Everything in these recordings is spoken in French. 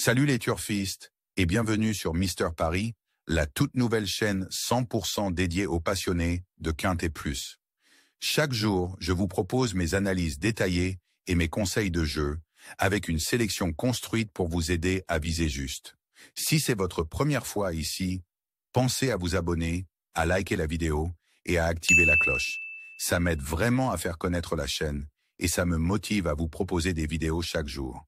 Salut les turfistes et bienvenue sur Mister Paris, la toute nouvelle chaîne 100% dédiée aux passionnés de Quintet Plus. Chaque jour, je vous propose mes analyses détaillées et mes conseils de jeu, avec une sélection construite pour vous aider à viser juste. Si c'est votre première fois ici, pensez à vous abonner, à liker la vidéo et à activer la cloche. Ça m'aide vraiment à faire connaître la chaîne et ça me motive à vous proposer des vidéos chaque jour.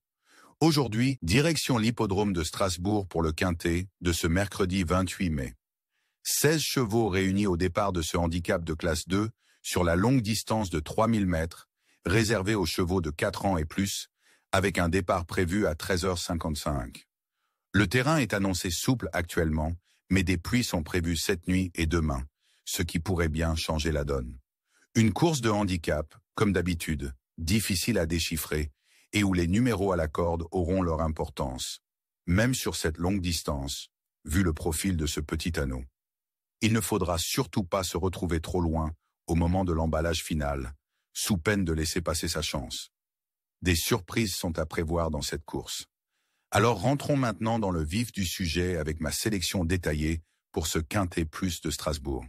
Aujourd'hui, direction l'hippodrome de Strasbourg pour le Quintet de ce mercredi 28 mai. 16 chevaux réunis au départ de ce handicap de classe 2 sur la longue distance de 3000 mètres, réservé aux chevaux de 4 ans et plus, avec un départ prévu à 13h55. Le terrain est annoncé souple actuellement, mais des pluies sont prévues cette nuit et demain, ce qui pourrait bien changer la donne. Une course de handicap, comme d'habitude, difficile à déchiffrer, et où les numéros à la corde auront leur importance, même sur cette longue distance, vu le profil de ce petit anneau. Il ne faudra surtout pas se retrouver trop loin au moment de l'emballage final, sous peine de laisser passer sa chance. Des surprises sont à prévoir dans cette course. Alors rentrons maintenant dans le vif du sujet avec ma sélection détaillée pour ce Quintet Plus de Strasbourg.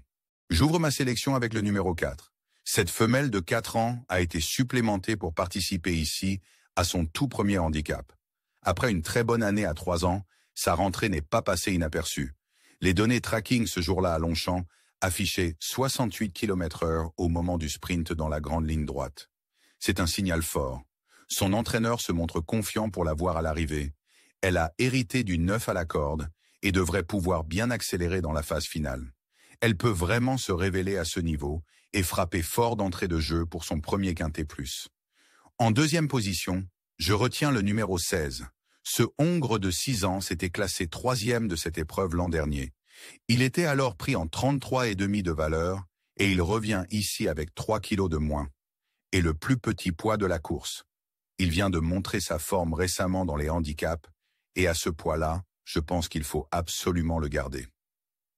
J'ouvre ma sélection avec le numéro 4. Cette femelle de 4 ans a été supplémentée pour participer ici à son tout premier handicap. Après une très bonne année à 3 ans, sa rentrée n'est pas passée inaperçue. Les données tracking ce jour-là à Longchamp affichaient 68 km/h au moment du sprint dans la grande ligne droite. C'est un signal fort. Son entraîneur se montre confiant pour la voir à l'arrivée. Elle a hérité du 9 à la corde et devrait pouvoir bien accélérer dans la phase finale. Elle peut vraiment se révéler à ce niveau et frapper fort d'entrée de jeu pour son premier Quintet Plus. En deuxième position, je retiens le numéro 16. Ce Hongre de 6 ans s'était classé 3e de cette épreuve l'an dernier. Il était alors pris en 33,5 de valeur et il revient ici avec 3 kilos de moins. Et le plus petit poids de la course. Il vient de montrer sa forme récemment dans les handicaps et à ce poids-là, je pense qu'il faut absolument le garder.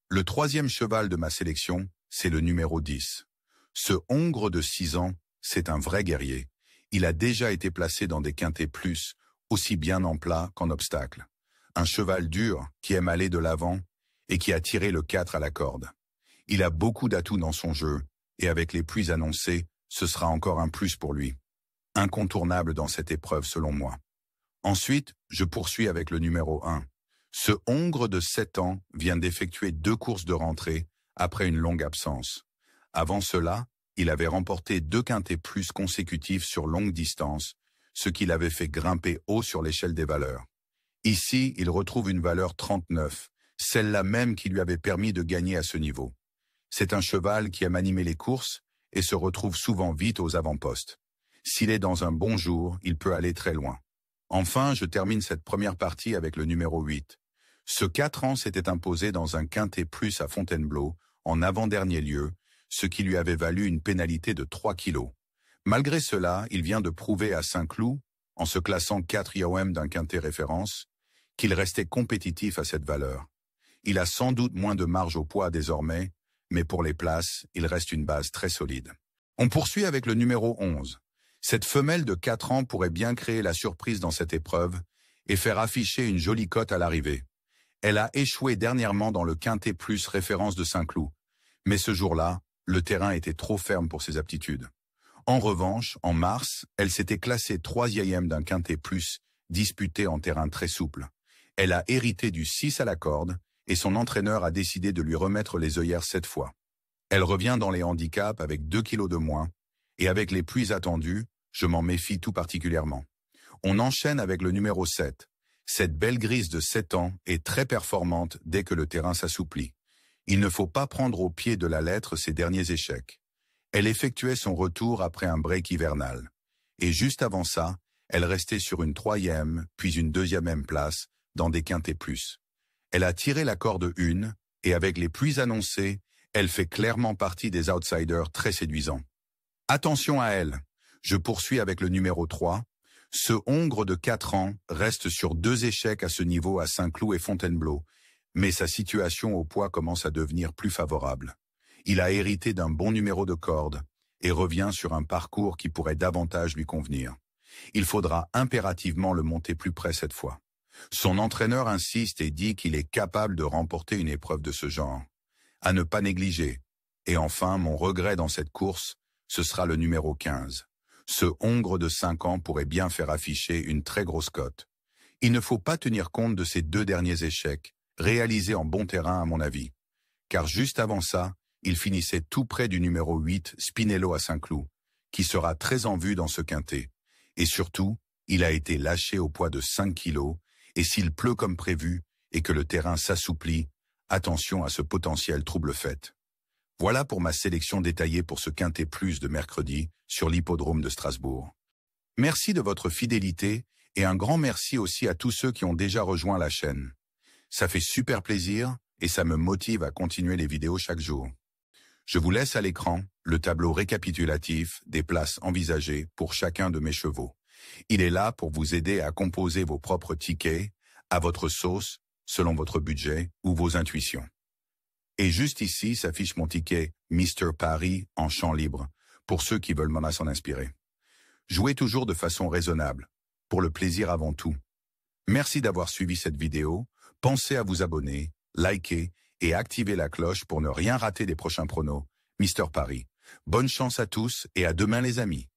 Le troisième cheval de ma sélection, c'est le numéro 10. Ce Hongre de 6 ans, c'est un vrai guerrier. Il a déjà été placé dans des Quintets Plus, aussi bien en plat qu'en obstacle. Un cheval dur qui aime aller de l'avant et qui a tiré le 4 à la corde. Il a beaucoup d'atouts dans son jeu et avec les pluies annoncées, ce sera encore un plus pour lui. Incontournable dans cette épreuve selon moi. Ensuite, je poursuis avec le numéro 1. Ce Hongre de 7 ans vient d'effectuer 2 courses de rentrée après une longue absence. Avant cela, il avait remporté 2 Quintets Plus consécutifs sur longue distance, ce qui l'avait fait grimper haut sur l'échelle des valeurs. Ici, il retrouve une valeur 39, celle-là même qui lui avait permis de gagner à ce niveau. C'est un cheval qui aime animer les courses et se retrouve souvent vite aux avant-postes. S'il est dans un bon jour, il peut aller très loin. Enfin, je termine cette première partie avec le numéro 8. Ce 4 ans s'était imposé dans un Quintet Plus à Fontainebleau, en avant-dernier lieu, ce qui lui avait valu une pénalité de 3 kilos. Malgré cela, il vient de prouver à Saint-Cloud, en se classant 4e d'un Quintet référence, qu'il restait compétitif à cette valeur. Il a sans doute moins de marge au poids désormais, mais pour les places, il reste une base très solide. On poursuit avec le numéro 11. Cette femelle de 4 ans pourrait bien créer la surprise dans cette épreuve et faire afficher une jolie cote à l'arrivée. Elle a échoué dernièrement dans le Quintet Plus référence de Saint-Cloud, mais ce jour-là, le terrain était trop ferme pour ses aptitudes. En revanche, en mars, elle s'était classée 3e d'un Quintet Plus, disputé en terrain très souple. Elle a hérité du 6 à la corde, et son entraîneur a décidé de lui remettre les œillères cette fois. Elle revient dans les handicaps avec 2 kilos de moins, et avec les pluies attendues, je m'en méfie tout particulièrement. On enchaîne avec le numéro 7. Cette belle grise de 7 ans est très performante dès que le terrain s'assouplit. Il ne faut pas prendre au pied de la lettre ses derniers échecs. Elle effectuait son retour après un break hivernal. Et juste avant ça, elle restait sur une 3e, puis une 2e place, dans des Quintets Plus. Elle a tiré la corde 1, et avec les pluies annoncées, elle fait clairement partie des outsiders très séduisants. Attention à elle. Je poursuis avec le numéro 3. Ce Hongre de 4 ans reste sur 2 échecs à ce niveau à Saint-Cloud et Fontainebleau, mais sa situation au poids commence à devenir plus favorable. Il a hérité d'un bon numéro de corde et revient sur un parcours qui pourrait davantage lui convenir. Il faudra impérativement le monter plus près cette fois. Son entraîneur insiste et dit qu'il est capable de remporter une épreuve de ce genre. À ne pas négliger. Et enfin, mon regret dans cette course, ce sera le numéro 15. Ce Hongre de 5 ans pourrait bien faire afficher une très grosse cote. Il ne faut pas tenir compte de ces 2 derniers échecs, réalisés en bon terrain à mon avis. Car juste avant ça, il finissait tout près du numéro 8, Spinello à Saint-Cloud, qui sera très en vue dans ce quintet. Et surtout, il a été lâché au poids de 5 kilos, et s'il pleut comme prévu et que le terrain s'assouplit, attention à ce potentiel trouble-fête. Voilà pour ma sélection détaillée pour ce quintet plus de mercredi sur l'hippodrome de Strasbourg. Merci de votre fidélité et un grand merci aussi à tous ceux qui ont déjà rejoint la chaîne. Ça fait super plaisir et ça me motive à continuer les vidéos chaque jour. Je vous laisse à l'écran le tableau récapitulatif des places envisagées pour chacun de mes chevaux. Il est là pour vous aider à composer vos propres tickets, à votre sauce, selon votre budget ou vos intuitions. Et juste ici s'affiche mon ticket Mr. Paris en champ libre, pour ceux qui veulent m'en s'en inspirer. Jouez toujours de façon raisonnable, pour le plaisir avant tout. Merci d'avoir suivi cette vidéo, pensez à vous abonner, liker et activer la cloche pour ne rien rater des prochains pronos. Mr. Paris. Bonne chance à tous et à demain les amis.